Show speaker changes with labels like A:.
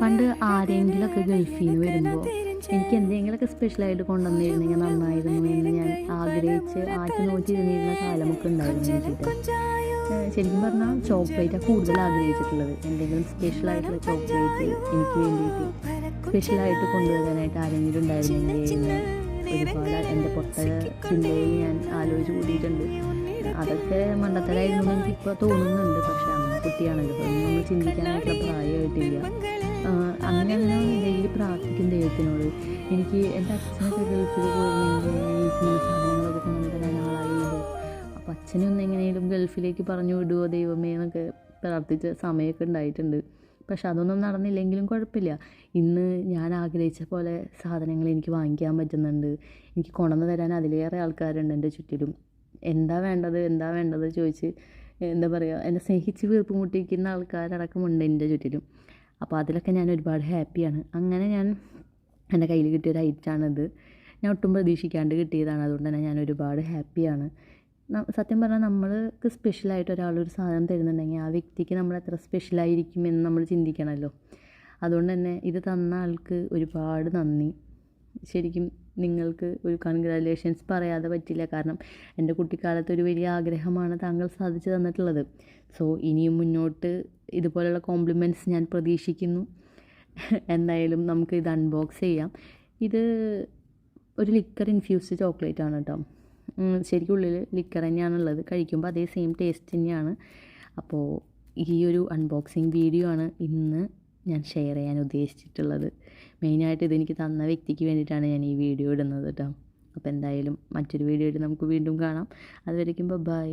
A: പണ്ട് ആരെങ്കിലുമൊക്കെ ഗൾഫിൽ നിന്ന് വരുമ്പോൾ എനിക്ക് എന്തെങ്കിലുമൊക്കെ സ്പെഷ്യലായിട്ട് കൊണ്ടുവന്നിരുന്നെങ്കിൽ നന്നായിരുന്നു എന്ന് ഞാൻ ആഗ്രഹിച്ച് നോക്കിയിരുന്നിരുന്ന കാലമൊക്കെ ഉണ്ടായിരുന്നു എനിക്കിട്ട്. ശരിക്കും പറഞ്ഞാൽ ചോക്ലേറ്റാണ് കൂടുതൽ ആഗ്രഹിച്ചിട്ടുള്ളത്. എന്തെങ്കിലും സ്പെഷ്യലായിട്ടുള്ള ചോക്ലേറ്റ് എനിക്ക് വേണ്ടിയിട്ട് സ്പെഷ്യലായിട്ട് കൊണ്ടുവരാനായിട്ട് ആരെങ്കിലും ഉണ്ടായിരുന്നെങ്കിൽ എന്ന് ഒരുപാട് എൻ്റെ പൊട്ട ചിന്തയിൽ ഞാൻ ആലോചിച്ച് കൂടിയിട്ടുണ്ട്. അതൊക്കെ മണ്ടത്തരായിരുന്നു എനിക്കിപ്പോൾ തോന്നുന്നുണ്ട്. പക്ഷെ അന്ന് കുട്ടിയാണല്ലോ, അതൊന്നും നമ്മൾ ചിന്തിക്കാനായിട്ടുള്ള പ്രായമായിട്ടില്ല. അങ്ങനെ ഡെയിലി പ്രാർത്ഥിക്കും ദൈവത്തിനോട്. എനിക്ക് എൻ്റെ അച്ഛനൊക്കെ ഗൾഫിൽ പോയിരുന്നെങ്കിൽ എനിക്ക് ഈ സാധനങ്ങളൊക്കെ കൊണ്ടു തരാൻ ആളായില്ലോ. അപ്പോൾ അച്ഛനെ ഒന്ന് എങ്ങനെയും ഗൾഫിലേക്ക് പറഞ്ഞു വിടുമോ ദൈവമേ എന്നൊക്കെ പ്രാർത്ഥിച്ച സമയമൊക്കെ ഉണ്ടായിട്ടുണ്ട്. പക്ഷെ അതൊന്നും നടന്നില്ലെങ്കിലും കുഴപ്പമില്ല. ഇന്ന് ഞാൻ ആഗ്രഹിച്ച പോലെ സാധനങ്ങൾ എനിക്ക് വാങ്ങിക്കാൻ പറ്റുന്നുണ്ട്. എനിക്ക് കൊണ്ടുവന്ന് തരാൻ അതിലേറെ ആൾക്കാരുണ്ട് എൻ്റെ ചുറ്റിലും. എന്താ വേണ്ടത് ചോദിച്ച് എന്താ പറയുക, എന്നെ സ്നേഹിച്ച് വീർപ്പ് മുട്ടിക്കുന്ന ആൾക്കാരടക്കമുണ്ട് എൻ്റെ ചുറ്റിലും. അപ്പോൾ അതിലൊക്കെ ഞാൻ ഒരുപാട് ഹാപ്പിയാണ്. അങ്ങനെ എൻ്റെ കയ്യിൽ കിട്ടിയൊരു ഐറ്റമാണിത്. ഞാൻ ഒട്ടും പ്രതീക്ഷിക്കാണ്ട് കിട്ടിയതാണ്. അതുകൊണ്ട് തന്നെ ഞാൻ ഒരുപാട് ഹാപ്പിയാണ്. സത്യം പറഞ്ഞാൽ നമ്മൾക്ക് സ്പെഷ്യലായിട്ട് ഒരാളൊരു സാധനം തരുന്നുണ്ടെങ്കിൽ ആ വ്യക്തിക്ക് നമ്മൾ എത്ര സ്പെഷ്യലായിരിക്കുമെന്ന് നമ്മൾ ചിന്തിക്കണമല്ലോ. അതുകൊണ്ട് തന്നെ ഇത് തന്ന ആൾക്ക് ഒരുപാട് നന്ദി. ശരിക്കും നിങ്ങൾക്ക് ഒരു കൺഗ്രാജുലേഷൻസ് പറയാതെ പറ്റില്ല. കാരണം എൻ്റെ കുട്ടിക്കാലത്ത് ഒരു വലിയ ആഗ്രഹമാണ് താങ്കൾ സാധിച്ചു തന്നിട്ടുള്ളത്. സോ ഇനിയും മുന്നോട്ട് ഇതുപോലെയുള്ള കോംപ്ലിമെൻറ്റ്സ് ഞാൻ പ്രതീക്ഷിക്കുന്നു. എന്തായാലും നമുക്ക് ഇത് അൺബോക്സ് ചെയ്യാം. ഇത് ഒരു ലിക്കർ ഇൻഫ്യൂസ്ഡ് ചോക്ലേറ്റ് ആണ് കേട്ടോ. ശരിക്കും ഉള്ളിൽ ലിക്കർ തന്നെയാണുള്ളത്. കഴിക്കുമ്പോൾ അതേ സെയിം ടേസ്റ്റ് തന്നെയാണ്. അപ്പോൾ ഈ ഒരു അൺബോക്സിങ് വീഡിയോ ആണ് ഇന്ന് ഞാൻ ഷെയർ ചെയ്യാൻ ഉദ്ദേശിച്ചിട്ടുള്ളത്. മെയിനായിട്ട് ഇതെനിക്ക് തന്ന വ്യക്തിക്ക് വേണ്ടിയിട്ടാണ് ഞാൻ ഈ വീഡിയോ ഇടുന്നത് കേട്ടോ. അപ്പോൾ എന്തായാലും മറ്റൊരു വീഡിയോ ആയിട്ട് നമുക്ക് വീണ്ടും കാണാം. അതുവരേക്കും ബൈ.